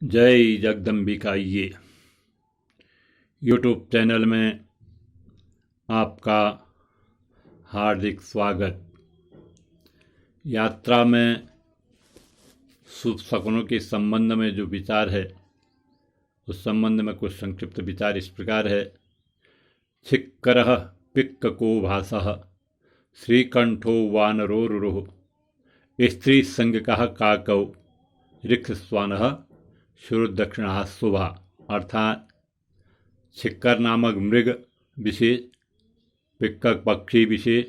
जय जगदम्बिका। ये YouTube channel में आपका हार्दिक स्वागत। यात्रा में शुभ शकुनों के संबंध में जो विचार है उस संबंध में कुछ संक्षिप्त विचार इस प्रकार है। छिक्करः पिक्कको भासः श्रीकंठो वानरोरुरुः स्त्री संज्ञकः काकौ ऋक्षस्वानः शुरुदक्षिणः शुभा। अर्थात छिक्कर नामक मृग विशेष, पिक्कक पक्षी विशेष,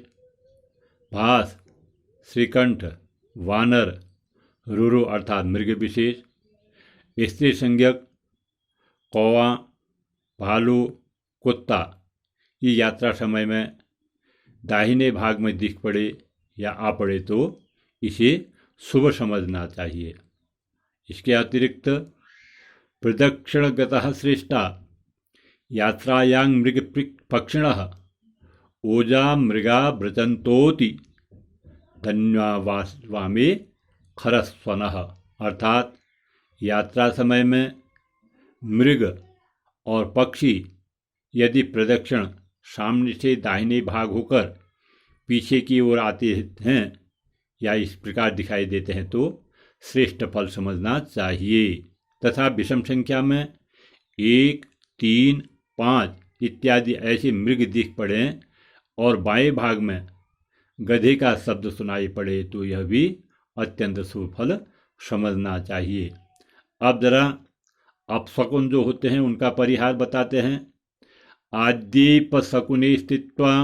भास श्रीकंठ वानर, रुरु अर्थात मृग विशेष, स्त्री संज्ञक कौवा, भालू, कुत्ता ये यात्रा समय में दाहिने भाग में दिख पड़े या आ पड़े तो इसे शुभ समझना चाहिए। इसके अतिरिक्त प्रदक्षिणगतः श्रेष्ठा यात्रायां मृग पक्षिणः ओजा मृगा व्रजन्तोति धन्यवामे खरस्वनः। अर्थात यात्रा समय में मृग और पक्षी यदि प्रदक्षिण सामने से दाहिने भाग होकर पीछे की ओर आते हैं या इस प्रकार दिखाई देते हैं तो श्रेष्ठ फल समझना चाहिए। तथा विषम संख्या में 1, 3, 5 इत्यादि ऐसे मृग दिख पड़े और बाएं भाग में गधे का शब्द सुनाई पड़े तो यह भी अत्यंत शुभ फल समझना चाहिए। अब जरा अपशकुन जो होते हैं उनका परिहार बताते हैं। आद्येपशकुने स्थित्वा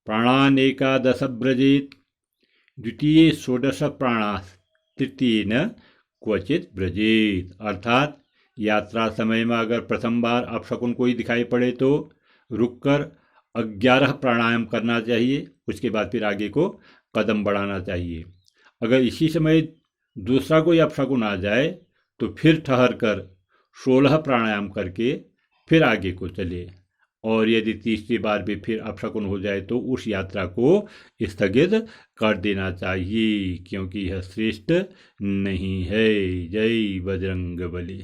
प्राणानेकादश व्रजेत द्वितीय षोडश प्राणास् तृतीय न क्वचित व्रजेत। अर्थात यात्रा समय में अगर प्रथम बार अपशकुन कोई दिखाई पड़े तो रुककर 11 प्राणायाम करना चाहिए, उसके बाद फिर आगे को कदम बढ़ाना चाहिए। अगर इसी समय दूसरा कोई अपशकुन आ जाए तो फिर ठहर कर 16 प्राणायाम करके फिर आगे को चले, और यदि तीसरी बार भी फिर अपशकुन हो जाए तो उस यात्रा को स्थगित कर देना चाहिए, क्योंकि यह श्रेष्ठ नहीं है। जय बजरंग बली।